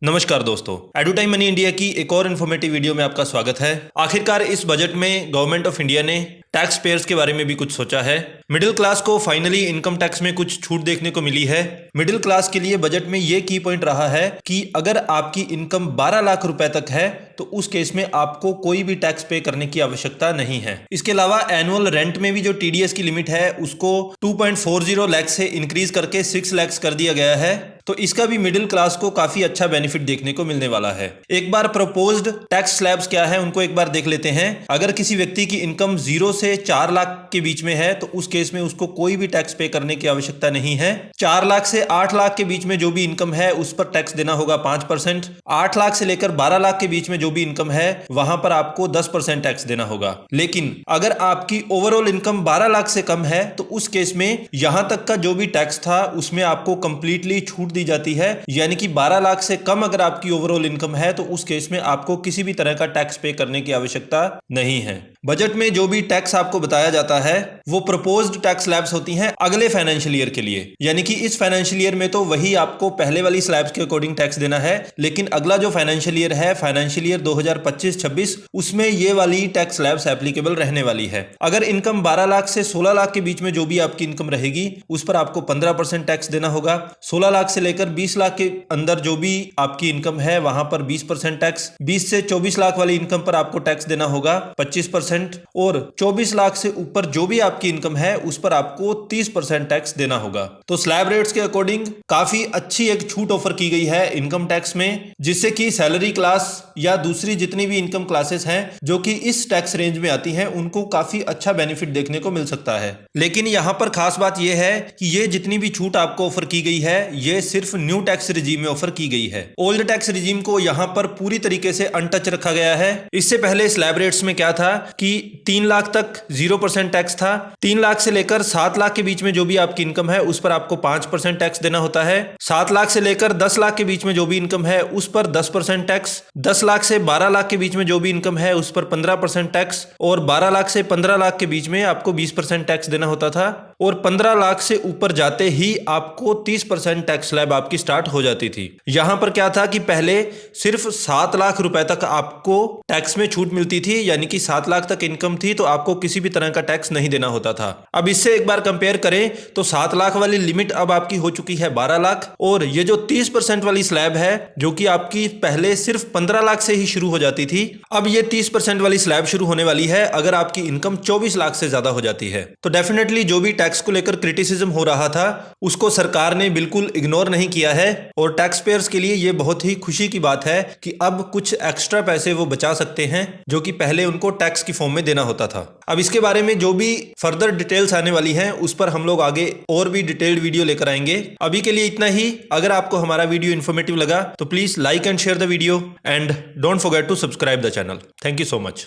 नमस्कार दोस्तों, एडुटाइम money India की एक और इन्फॉर्मेटिव वीडियो में आपका स्वागत है। आखिरकार इस बजट में गवर्नमेंट ऑफ इंडिया ने टैक्स पेयर्स के बारे में भी कुछ सोचा है। मिडिल क्लास को फाइनली इनकम टैक्स में कुछ छूट देखने को मिली है। मिडिल क्लास के लिए बजट में ये की पॉइंट रहा है कि अगर आपकी इनकम 12 लाख रुपए तक है तो उस केस में आपको कोई भी टैक्स पे करने की आवश्यकता नहीं है। इसके अलावा एनुअल रेंट में भी जो टीडीएस की लिमिट है उसको 2.40 लाख से इंक्रीज करके 6 लाख कर दिया गया है। तो इसका भी मिडिल क्लास को काफी अच्छा बेनिफिट देखने को मिलने वाला है। एक बार प्रपोज्ड टैक्स स्लैब्स क्या है उनको एक बार देख लेते हैं। अगर किसी व्यक्ति की इनकम 0 से 4 लाख के बीच में है तो उस केस में उसको कोई भी टैक्स पे करने की आवश्यकता नहीं है। 4 लाख से 8 लाख के बीच में जो भी इनकम है उस पर टैक्स देना होगा 5%। 8 लाख से लेकर 12 लाख के बीच में जो भी इनकम है वहां पर आपको 10% टैक्स देना होगा। लेकिन अगर आपकी ओवरऑल इनकम 12 लाख से कम है तो उस केस में यहां तक का जो भी टैक्स था उसमें आपको कंप्लीटली छूट दी जाती है। यानी कि 12 लाख से कम अगर आपकी ओवरऑल इनकम है तो उस केस में आपको किसी भी तरह का टैक्स पे करने की आवश्यकता नहीं है। बजट में जो भी टैक्स आपको बताया जाता है वो प्रपोज्ड टैक्स स्लैब्स होती हैं अगले फाइनेंशियल ईयर के लिए। यानी कि इस फाइनेंशियल ईयर में तो वही आपको पहले वाली स्लैब्स के अकॉर्डिंग टैक्स देना है, लेकिन अगला जो फाइनेंशियल ईयर है, फाइनेंशियल ईयर 2025-26, उसमें ये वाली टैक्स स्लैब्स एप्लीकेबल रहने वाली है। अगर इनकम 12 लाख से 16 लाख के बीच में जो भी आपकी इनकम रहेगी उस पर आपको 15% टैक्स देना होगा। 16 लाख से लेकर 20 लाख के अंदर जो भी आपकी इनकम है वहां पर 20% टैक्स। 20 से 24 लाख वाली इनकम पर आपको टैक्स देना होगा 25%, और 24 लाख से ऊपर जो भी आपकी इनकम है उस पर आपको 30% टैक्स देना होगा। तो स्लैब रेट्स के अकॉर्डिंग काफी अच्छी एक छूट ऑफर की गई है इनकम टैक्स में, जिससे कि सैलरी क्लास या दूसरी जितनी भी इनकम क्लासेस हैं जो कि इस टैक्स रेंज में आती हैं उनको काफी अच्छा बेनिफिट देखने को मिल सकता है। लेकिन यहां पर खास बात यह है कि ये जितनी भी छूट आपको ऑफर की गई है ये सिर्फ न्यू टैक्स रिजीम में ऑफर की गई है। ओल्ड टैक्स रिजीम को यहां पर पूरी तरीके से अनटच रखा गया है। इससे पहले स्लैब रेट्स में क्या था कि 3 लाख तक 0% टैक्स था। 3 लाख से लेकर 7 लाख के बीच में जो भी आपकी इनकम है उस पर आपको 5% टैक्स देना होता है। 7 लाख से लेकर 10 लाख के बीच में जो भी इनकम है उस पर 10% टैक्स। 10 लाख से 12 लाख के बीच में जो भी इनकम है उस पर 15% टैक्स, और 12 लाख से 15 लाख के बीच में आपको 20% टैक्स देना होता था, और 15 लाख से ऊपर जाते ही आपको 30% टैक्स स्लैब आपकी स्टार्ट हो जाती थी। यहां पर क्या था कि पहले सिर्फ 7 लाख रुपए तक आपको टैक्स में छूट मिलती थी, यानी कि 7 लाख तक इनकम थी तो आपको किसी भी तरह का टैक्स नहीं देना होता था। अब इससे एक बार कंपेयर करें तो 7 लाख वाली लिमिट अब आपकी हो चुकी है 12 लाख, और ये जो 30% वाली स्लैब है जो कि आपकी पहले सिर्फ 15 लाख से ही शुरू हो जाती थी, अब ये 30% वाली स्लैब शुरू होने वाली है अगर आपकी इनकम 24 लाख से ज्यादा हो जाती है। तो डेफिनेटली जो भी टैक्स को लेकर क्रिटिसिज्म हो रहा था उसको सरकार ने बिल्कुल इग्नोर नहीं किया है, और टैक्स पेयर्स के लिए ये बहुत ही खुशी की बात है कि अब कुछ एक्स्ट्रा पैसे वो बचा सकते हैं जो कि पहले उनको टैक्स की फॉर्म में देना होता था। अब इसके बारे में जो भी फर्दर डिटेल्स आने वाली हैं उस पर हम लोग आगे और भी डिटेल्ड वीडियो लेकर आएंगे। अभी के लिए इतना ही। अगर आपको हमारा वीडियो इन्फॉर्मेटिव लगा तो please like and share the video and don't forget to subscribe the channel. Thank you so much.